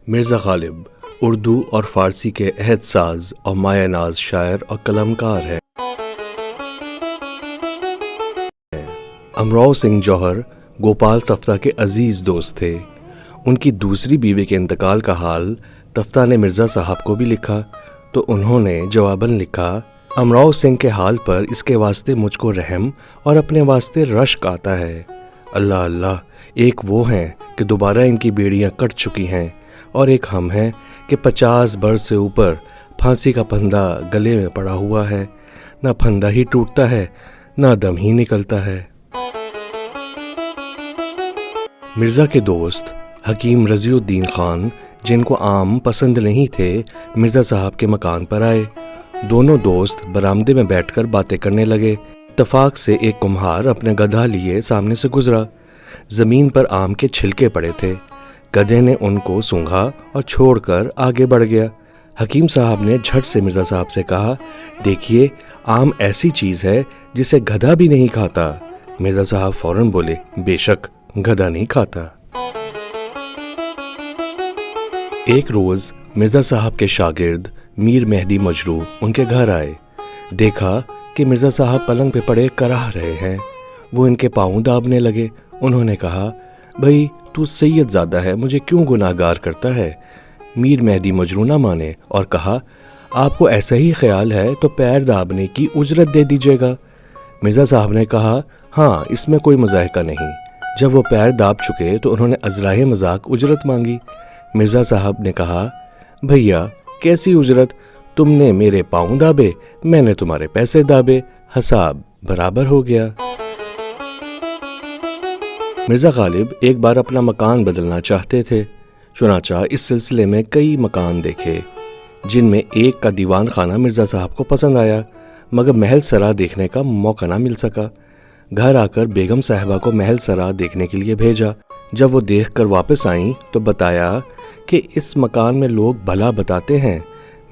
مرزا غالب اردو اور فارسی کے عہد ساز اور مایہ ناز شاعر اور قلمکار ہیں۔ امراؤ سنگھ جوہر گوپال تفتہ کے عزیز دوست تھے۔ ان کی دوسری بیوی کے انتقال کا حال تفتہ نے مرزا صاحب کو بھی لکھا تو انہوں نے جواباً لکھا، امراؤ سنگھ کے حال پر اس کے واسطے مجھ کو رحم اور اپنے واسطے رشک آتا ہے۔ اللہ اللہ، ایک وہ ہیں کہ دوبارہ ان کی بیڑیاں کٹ چکی ہیں، اور ایک ہم ہیں کہ 50 برس سے اوپر پھانسی کا پھندا گلے میں پڑا ہوا ہے، نہ پھندا ہی ٹوٹتا ہے نہ دم ہی نکلتا ہے۔ مرزا کے دوست حکیم رضی الدین خان، جن کو عام پسند نہیں تھے، مرزا صاحب کے مکان پر آئے۔ دونوں دوست برآمدے میں بیٹھ کر باتیں کرنے لگے۔ اتفاق سے ایک کمہار اپنے گدھا لیے سامنے سے گزرا۔ زمین پر آم کے چھلکے پڑے تھے۔ گدھے نے ان کو سونگھا اور چھوڑ کر آگے بڑھ گیا۔ حکیم صاحب نے جھٹ سے مرزا صاحب سے کہا، دیکھیے آم ایسی چیز ہے جسے گدھا بھی نہیں کھاتا۔ مرزا صاحب فوراً بولے، بے شک گدھا نہیں کھاتا۔ ایک روز مرزا صاحب کے شاگرد میر مہدی مجروح ان کے گھر آئے۔ دیکھا کہ مرزا صاحب پلنگ پہ پڑے کراہ رہے ہیں۔ وہ ان کے پاؤں دابنے لگے۔ انہوں نے کہا، بھئی تو سید زادہ ہے، مجھے کیوں گناہ گار کرتا ہے؟ میر مہدی مجروح نہ مانے اور کہا، آپ کو ایسا ہی خیال ہے تو پیر دابنے کی اجرت دے دیجیے گا۔ مرزا صاحب نے کہا، ہاں اس میں کوئی مضاحکہ نہیں۔ جب وہ پیر داب چکے تو انہوں نے ازراہ مذاق اجرت مانگی۔ مرزا صاحب نے کہا، بھیا کیسی اجرت؟ تم نے میرے پاؤں دابے، میں نے تمہارے پیسے دابے، حساب برابر ہو گیا۔ مرزا غالب ایک بار اپنا مکان بدلنا چاہتے تھے، چنانچہ اس سلسلے میں کئی مکان دیکھے، جن میں ایک کا دیوان خانہ مرزا صاحب کو پسند آیا، مگر محل سرا دیکھنے کا موقع نہ مل سکا۔ گھر آ کر بیگم صاحبہ کو محل سرا دیکھنے کے لیے بھیجا۔ جب وہ دیکھ کر واپس آئیں تو بتایا کہ اس مکان میں لوگ بھلا بتاتے ہیں۔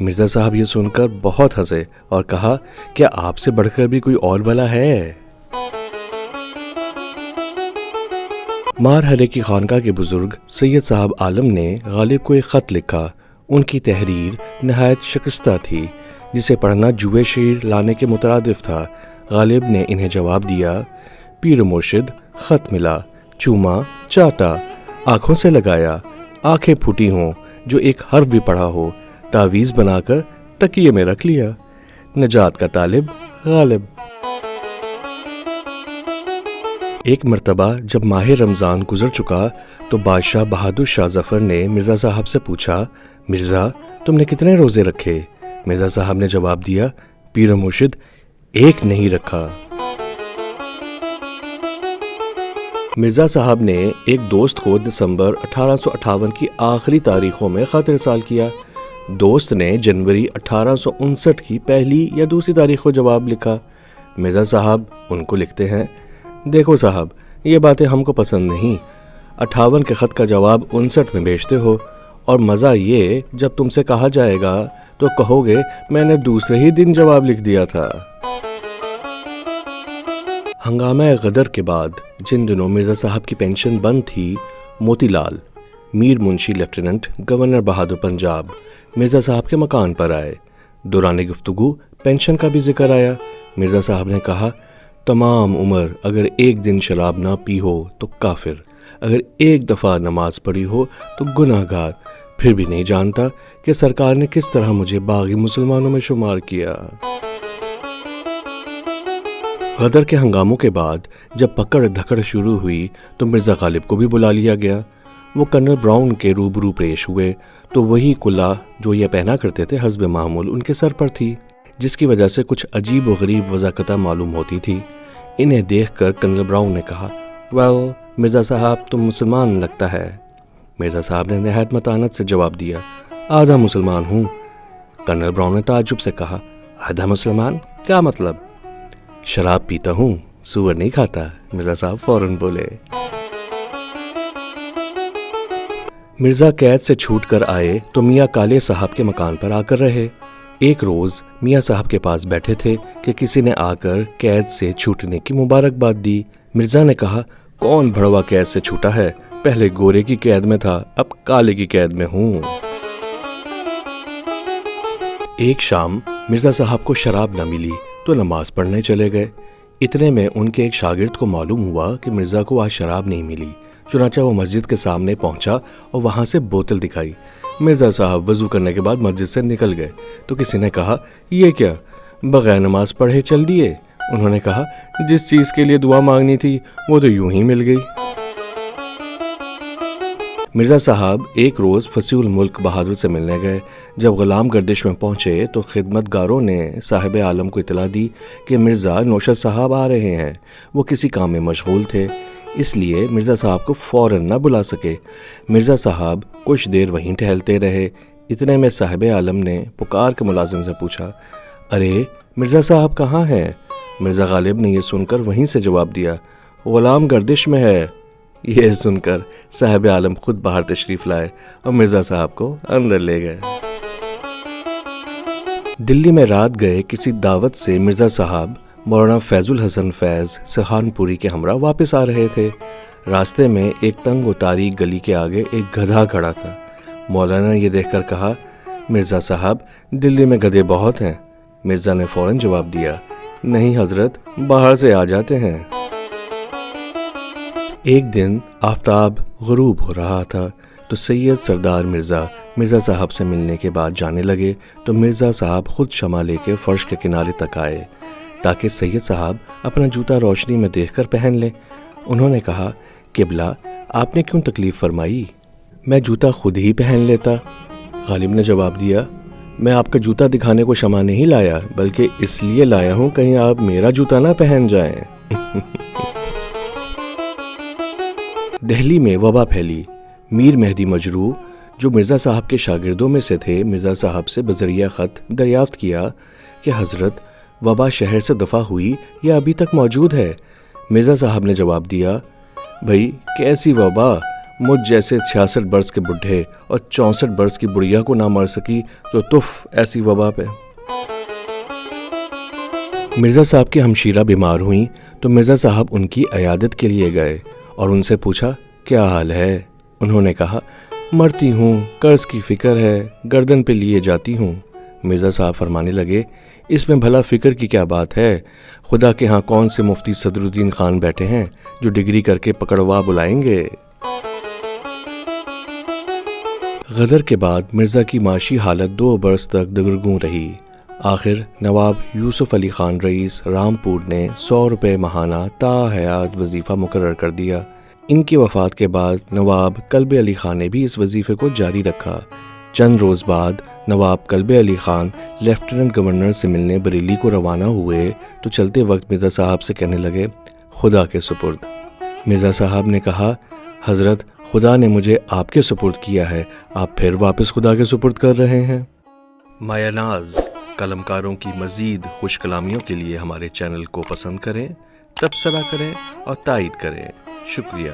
مرزا صاحب یہ سن کر بہت ہنسے اور کہا، کیا آپ سے بڑھ کر بھی کوئی اور بھلا ہے؟ مارہرے کی خانقاہ کے بزرگ سید صاحب عالم نے غالب کو ایک خط لکھا۔ ان کی تحریر نہایت شکستہ تھی، جسے پڑھنا جوئے شیر لانے کے مترادف تھا۔ غالب نے انہیں جواب دیا، پیر مرشد، خط ملا، چوما، چاٹا، آنکھوں سے لگایا، آنکھیں پھوٹی ہوں، جو ایک حرف بھی پڑھا ہو، تعویذ بنا کر تکیے میں رکھ لیا، نجات کا طالب غالب۔ ایک مرتبہ جب ماہ رمضان گزر چکا تو بادشاہ بہادر شاہ ظفر نے مرزا صاحب سے پوچھا، مرزا تم نے کتنے روزے رکھے؟ مرزا صاحب نے جواب دیا، پیر مرشد ایک نہیں رکھا۔ مرزا صاحب نے ایک دوست کو دسمبر 1858 کی آخری تاریخوں میں خط ارسال کیا۔ دوست نے جنوری 1859 کی پہلی یا دوسری تاریخ کو جواب لکھا۔ مرزا صاحب ان کو لکھتے ہیں، دیکھو صاحب یہ باتیں ہم کو پسند نہیں، 58 کے خط کا جواب 59 میں بھیجتے ہو، اور مزہ یہ جب تم سے کہا جائے گا تو کہو گے میں نے دوسرے ہی دن جواب لکھ دیا تھا۔ ہنگامہ غدر کے بعد جن دنوں مرزا صاحب کی پینشن بند تھی، موتی لال میر منشی لیفٹیننٹ گورنر بہادر پنجاب مرزا صاحب کے مکان پر آئے۔ دوران گفتگو پینشن کا بھی ذکر آیا۔ مرزا صاحب نے کہا، تمام عمر اگر ایک دن شراب نہ پی ہو تو کافر، اگر ایک دفعہ نماز پڑھی ہو تو گناہ گار، پھر بھی نہیں جانتا کہ سرکار نے کس طرح مجھے باغی مسلمانوں میں شمار کیا۔ غدر کے ہنگاموں کے بعد جب پکڑ دھکڑ شروع ہوئی تو مرزا غالب کو بھی بلا لیا گیا۔ وہ کرنل براؤن کے روبرو پیش ہوئے تو وہی کلہ جو یہ پہنا کرتے تھے حسب معمول ان کے سر پر تھی، جس کی وجہ سے کچھ عجیب و غریب وضاحت معلوم ہوتی تھی۔ انہیں دیکھ کر کرنل براؤن نے کہا، ویل مرزا صاحب تم مسلمان لگتا ہے۔ مرزا صاحب نے نہایت متانت سے جواب دیا، آدھا مسلمان ہوں۔ کرنل براؤن نے تعجب سے کہا، آدھا مسلمان کیا مطلب؟ شراب پیتا ہوں، سور نہیں کھاتا۔ مرزا صاحب فوراً بولے۔ مرزا قید سے چھوٹ کر آئے تو میاں کالے صاحب کے مکان پر آ کر رہے۔ ایک روز میاں صاحب کے پاس بیٹھے تھے کہ کسی نے آ کر قید سے چھوٹنے کی مبارکباد دی۔ مرزا نے کہا، کون بھڑوا قید سے چھوٹا ہے؟ پہلے گورے کی قید میں تھا، اب کالے کی قید میں ہوں۔ ایک شام مرزا صاحب کو شراب نہ ملی تو نماز پڑھنے چلے گئے۔ اتنے میں ان کے ایک شاگرد کو معلوم ہوا کہ مرزا کو آج شراب نہیں ملی، چنانچہ وہ مسجد کے سامنے پہنچا اور وہاں سے بوتل دکھائی۔ مرزا صاحب وضو کرنے کے بعد مسجد سے نکل گئے تو کسی نے کہا، یہ کیا، بغیر نماز پڑھے چل دیے؟ انہوں نے کہا، جس چیز کے لیے دعا مانگنی تھی وہ تو یوں ہی مل گئی۔ مرزا صاحب ایک روز فصیح الملک بہادر سے ملنے گئے۔ جب غلام گردش میں پہنچے تو خدمتگاروں نے صاحب عالم کو اطلاع دی کہ مرزا نوشد صاحب آ رہے ہیں۔ وہ کسی کام میں مشغول تھے، اس لیے مرزا صاحب کو فوراً نہ بلا سکے۔ مرزا صاحب کچھ دیر وہیں ٹہلتے رہے۔ اتنے میں صاحب عالم نے پکار کے ملازم سے پوچھا، ارے مرزا صاحب کہاں ہیں؟ مرزا غالب نے یہ سن کر وہیں سے جواب دیا، غلام گردش میں ہے۔ یہ سن کر صاحب عالم خود باہر تشریف لائے اور مرزا صاحب کو اندر لے گئے۔ دلی میں رات گئے کسی دعوت سے مرزا صاحب مولانا فیض الحسن فیض سہارنپوری کے ہمراہ واپس آ رہے تھے۔ راستے میں ایک تنگ و تاریک گلی کے آگے ایک گدھا کھڑا تھا۔ مولانا نے یہ دیکھ کر کہا، مرزا صاحب دلی میں گدھے بہت ہیں۔ مرزا نے فوراً جواب دیا، نہیں حضرت، باہر سے آ جاتے ہیں۔ ایک دن آفتاب غروب ہو رہا تھا تو سید سردار مرزا صاحب سے ملنے کے بعد جانے لگے تو مرزا صاحب خود شمع لے کے فرش کے کنارے تک آئے تاکہ سید صاحب اپنا جوتا روشنی میں دیکھ کر پہن لیں۔ انہوں نے کہا، قبلہ آپ نے کیوں تکلیف فرمائی؟ میں جوتا خود ہی پہن لیتا۔ غالب نے جواب دیا، میں آپ کا جوتا دکھانے کو شمع نہیں لایا، بلکہ اس لیے لایا ہوں کہیں آپ میرا جوتا نہ پہن جائیں۔ دہلی میں وبا پھیلی۔ میر مہدی مجروح جو مرزا صاحب کے شاگردوں میں سے تھے، مرزا صاحب سے بذریعہ خط دریافت کیا کہ حضرت وبا شہر سے دفع ہوئی یا ابھی تک موجود ہے؟ مرزا صاحب نے جواب دیا، بھائی کیسی وبا، مجھ جیسے 66 برس کے بڈھے اور 64 برس کی بڑھیا کو نہ مر سکی تو تف ایسی وبا پہ۔ مرزا صاحب کی ہمشیرہ بیمار ہوئیں تو مرزا صاحب ان کی عیادت کے لیے گئے اور ان سے پوچھا، کیا حال ہے؟ انہوں نے کہا، مرتی ہوں، قرض کی فکر ہے، گردن پہ لیے جاتی ہوں۔ مرزا صاحب فرمانے لگے، اس میں بھلا فکر کی کیا بات ہے؟ خدا کے ہاں کون سے مفتی صدر الدین خان بیٹھے ہیں جو ڈگری کر کے پکڑوا بلائیں گے؟ غدر کے بعد مرزا کی معاشی حالت 2 برس تک دگرگوں رہی۔ آخر نواب یوسف علی خان رئیس رامپور نے 100 روپے ماہانہ تا حیات وظیفہ مقرر کر دیا۔ ان کی وفات کے بعد نواب کلب علی خان نے بھی اس وظیفے کو جاری رکھا۔ چند روز بعد نواب club Ali Khan lieutenant governor سے ملنے بریلی کو روانہ ہوئے تو چلتے وقت مرزا صاحب سے کہنے لگے، خدا کے سپرد۔ مرزا صاحب نے کہا، حضرت خدا نے مجھے آپ کے سپرد کیا ہے، آپ پھر واپس خدا کے سپرد کر رہے ہیں۔ مایا ناز قلمکاروں کی مزید خوش کلامیوں کے لیے ہمارے چینل کو پسند کریں، تبصرہ کریں اور تائید کریں۔ شکریہ۔